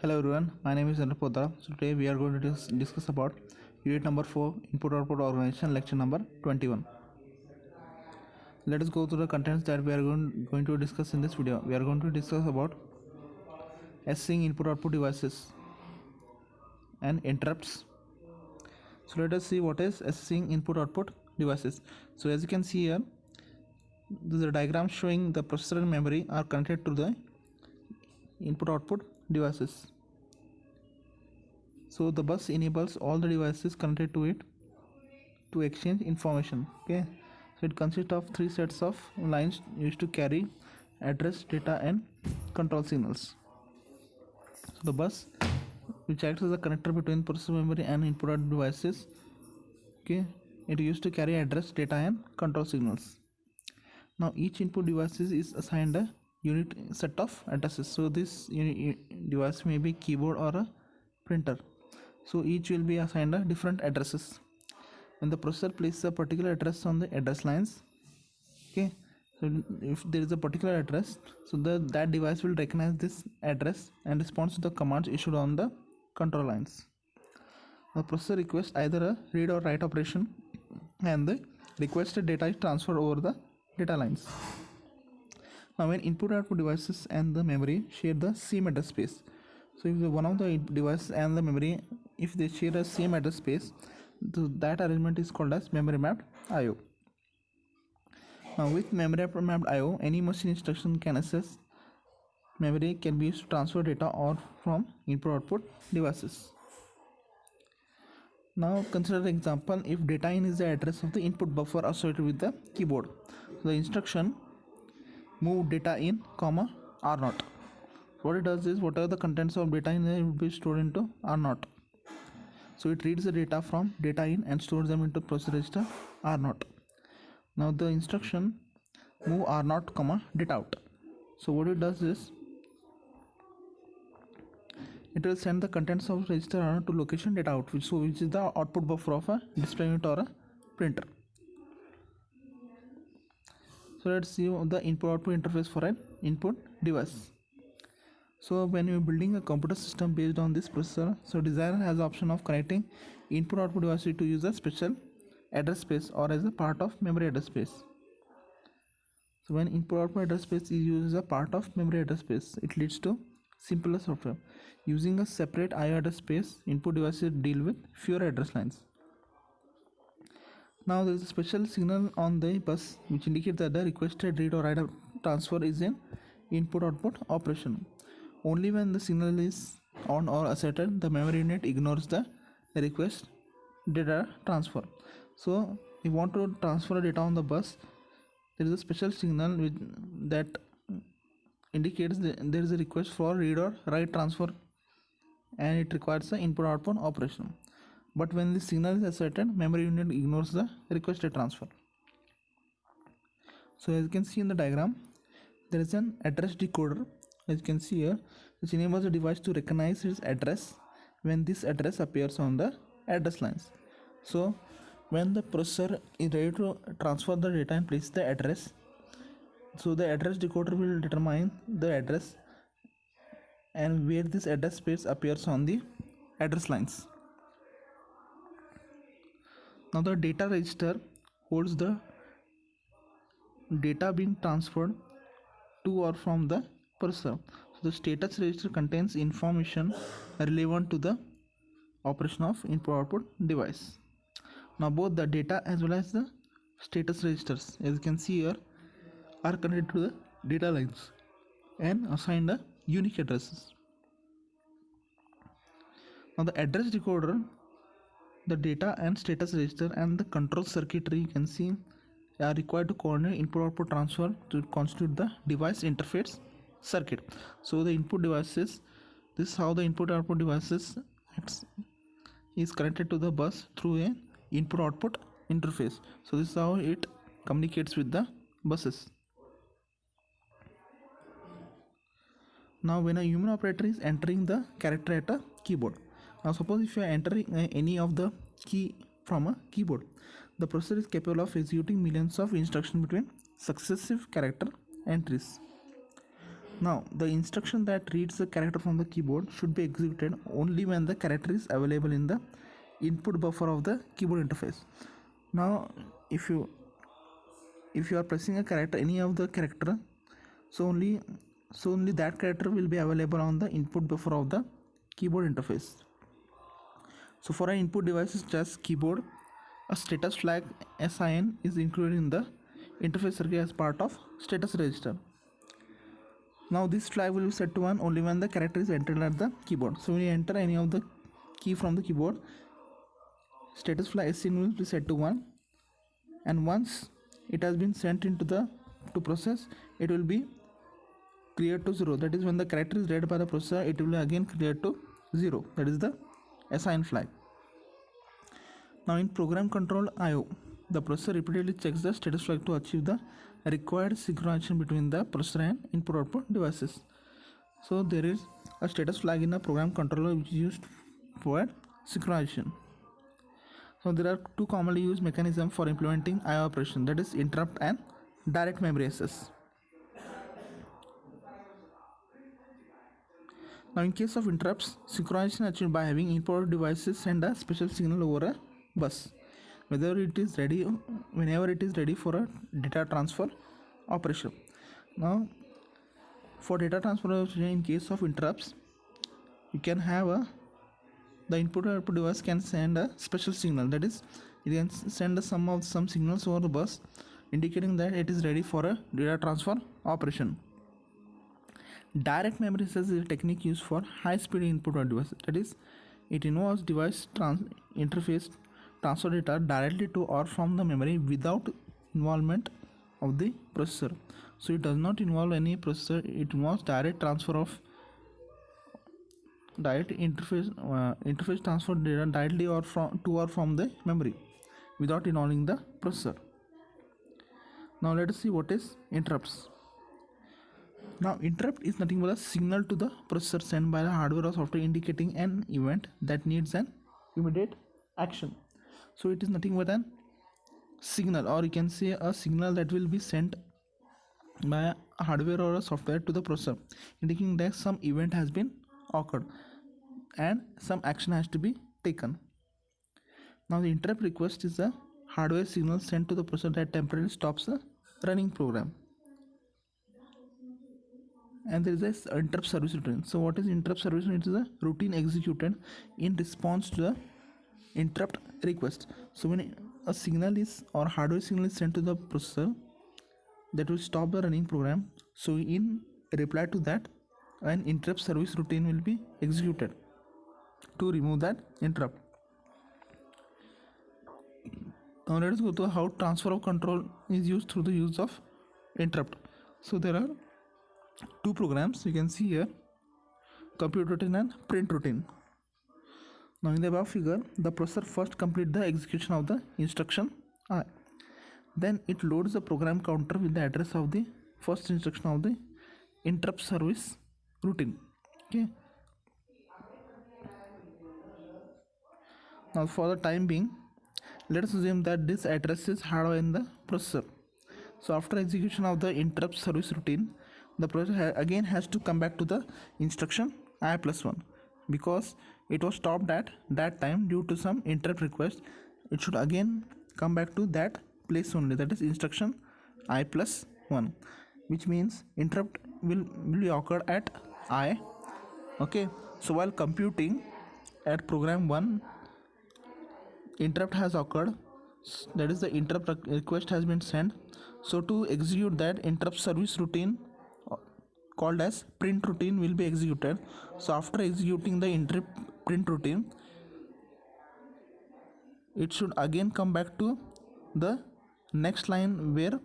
Hello everyone, my name is Andrew Podara. So today we are going to discuss about unit number 4 input output organization lecture number 21. Let us go through the contents that we are going to discuss in this video. We are going to discuss about SSync input output devices and interrupts. So let us see what is SSync input output devices. So as you can see here, this is a diagram showing the processor and memory are connected to the input output devices. So the bus enables all the devices connected to it to exchange information. Okay, so it consists of 3 sets of lines used to carry address, data and control signals. So the bus, which acts as a connector between processor memory and input output devices, okay, it used to carry address, data and control signals. Now each input device is assigned a unit set of addresses. So this device may be keyboard or a printer, so each will be assigned a different addresses. When the processor places a particular address on the address lines, okay, so if there is a particular address, so that device will recognize this address and responds to the commands issued on the control lines. The processor requests either a read or write operation, and the requested data is transferred over the data lines. Now when input output devices and the memory share the same address space, so if one of the device and the memory, if they share the same address space, that arrangement is called as memory mapped IO. Now with memory mapped IO, any machine instruction can access memory can be used to transfer data or from input output devices. Now consider the example, if data in is the address of the input buffer associated with the keyboard. So the instruction move data in comma R0. What it does is whatever the contents of data in there will be stored into R0. So it reads the data from data in and stores them into processor register R0. Now the instruction move R0 comma data out. So what it does is it will send the contents of register R0 to location data out, which is the output buffer of a display unit or a printer. So let's see the input output interface for an input device. So when you're building a computer system based on this processor, so designer has the option of connecting input output devices to use a special address space or as a part of memory address space. So when input output address space is used as a part of memory address space, it leads to simpler software. Using a separate IO address space, input devices deal with fewer address lines. Now there is a special signal on the bus which indicates that the requested read or write transfer is an input output operation. Only when the signal is on or asserted, the memory unit ignores the request data transfer. So if you want to transfer data on the bus, there is a special signal that indicates there is a request for read or write transfer, and it requires the input output operation. But when the signal is asserted, memory unit ignores the requested transfer. So as you can see in the diagram, there is an address decoder, as you can see here, which enables the device to recognize its address when this address appears on the address lines. So when the processor is ready to transfer the data and place the address, so the address decoder will determine the address and where this address space appears on the address lines. Now the data register holds the data being transferred to or from the processor. So the status register contains information relevant to the operation of input output device. Now both the data as well as the status registers, as you can see here, are connected to the data lines and assigned the unique addresses. Now the address decoder, the data and status register and the control circuitry, you can see, are required to coordinate input output transfer to constitute the device interface circuit. So the input devices, this is how the input output devices is connected to the bus through a input output interface. So this is how it communicates with the buses. Now when a human operator is entering the character at a keyboard, now suppose if you are entering any of the key from a keyboard, the processor is capable of executing millions of instructions between successive character entries. Now, the instruction that reads the character from the keyboard should be executed only when the character is available in the input buffer of the keyboard interface. Now, if you are pressing a character, any of the character, so only that character will be available on the input buffer of the keyboard interface. So for an input device such as keyboard, a status flag SIN is included in the interface circuit as part of status register. Now this flag will be set to 1 only when the character is entered at the keyboard. So when you enter any of the key from the keyboard, status flag SIN will be set to 1, and once it has been sent into the to process, it will be cleared to 0. That is, when the character is read by the processor, it will again cleared to 0. That is the SIN flag. Now in program control IO, the processor repeatedly checks the status flag to achieve the required synchronization between the processor and input output devices. So there is a status flag in a program controller which is used for synchronization. So there are two commonly used mechanisms for implementing IO operation, that is interrupt and direct memory access. Now in case of interrupts, synchronization is achieved by having input devices send a special signal over a bus, whenever it is ready for a data transfer operation. Now for data transfer operation, in case of interrupts, you can have the input output device can send a special signal, that is, it can send some signals over the bus indicating that it is ready for a data transfer operation. Direct memory access is a technique used for high-speed input or devices. That is, it involves device interface transfer data directly to or from the memory without involvement of the processor. So it does not involve any processor. It involves direct transfer of interface transfer data directly or from the memory without involving the processor. Now let us see what is interrupts. Now interrupt is nothing but a signal to the processor sent by the hardware or software indicating an event that needs an immediate action. So it is nothing but an signal, or you can say a signal that will be sent by a hardware or a software to the processor indicating that some event has been occurred and some action has to be taken. Now the interrupt request is a hardware signal sent to the processor that temporarily stops the running program. And there is a interrupt service routine. So what is interrupt service routine? It is a routine executed in response to the interrupt request. So when a signal is or hardware signal is sent to the processor that will stop the running program, so in reply to that, an interrupt service routine will be executed to remove that interrupt. Now let us go to how transfer of control is used through the use of interrupt. So there are two programs you can see here, compute routine and print routine. Now in the above figure, the processor first complete the execution of the instruction I. Then it loads the program counter with the address of the first instruction of the interrupt service routine. Okay. Now for the time being, let us assume that this address is hardwired in the processor. So after execution of the interrupt service routine, the processor again has to come back to the instruction I+1 because it was stopped at that time due to some interrupt request. It should again come back to that place only, that is instruction I+1, which means interrupt will be occurred at I. Okay, so while computing at program 1, interrupt has occurred, that is the interrupt request has been sent. So to execute that interrupt service routine called as print routine will be executed. So after executing the interrupt print routine, it should again come back to the next line where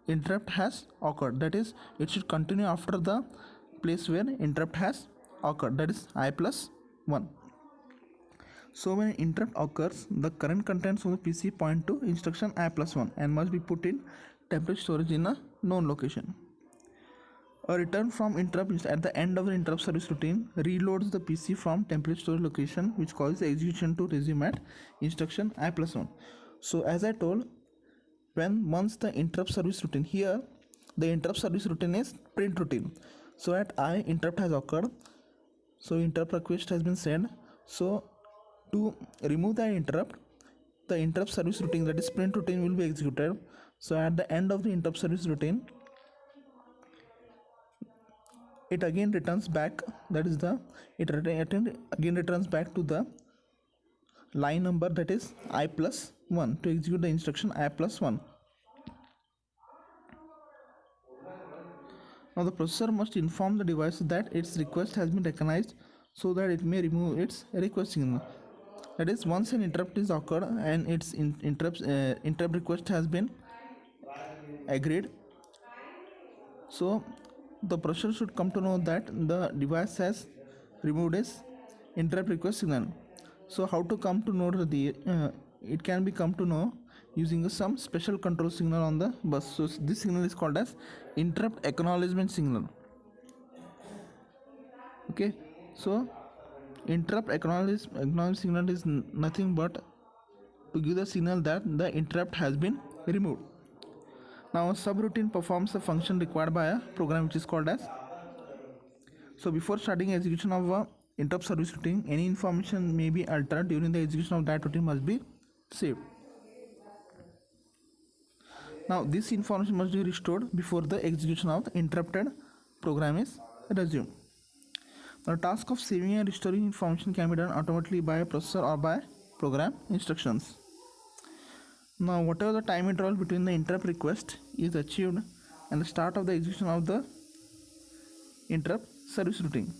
interrupt has occurred, that is it should continue after the place where interrupt has occurred, that is I+1. So when interrupt occurs, the current contents of the PC point to instruction I+1 and must be put in temporary storage in a known location. A return from interrupt at the end of the interrupt service routine reloads the PC from temporary storage location, which causes the execution to resume at instruction I+1. So as I told, once the interrupt service routine, here the interrupt service routine is print routine. So at I, interrupt has occurred. So interrupt request has been sent. So to remove that interrupt, the interrupt service routine, that is sprint routine, will be executed. So at the end of the interrupt service routine, it again returns back, that is the again returns back to the line number, that is I plus 1, to execute the instruction I plus 1. Now the processor must inform the device that its request has been recognized so that it may remove its request signal. That is, once an interrupt is occurred and its interrupt request has been agreed, so the processor should come to know that the device has removed its interrupt request signal. So how to come to know the it can be come to know using some special control signal on the bus. So this signal is called as interrupt acknowledgement signal. Okay, so interrupt acknowledge signal is nothing but to give the signal that the interrupt has been removed. Now a subroutine performs a function required by a program which is called as. So before starting execution of a interrupt service routine, any information may be altered during the execution of that routine must be saved. Now this information must be restored before the execution of the interrupted program is resumed. The task of saving and restoring information can be done automatically by a processor or by program instructions. Now whatever the time interval between the interrupt request is achieved and the start of the execution of the interrupt service routine.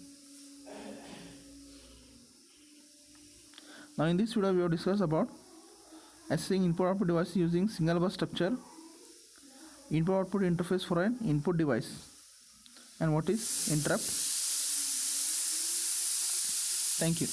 Now in this video we have discussed about accessing input output device using single bus structure, input output interface for an input device, and what is interrupt. Thank you.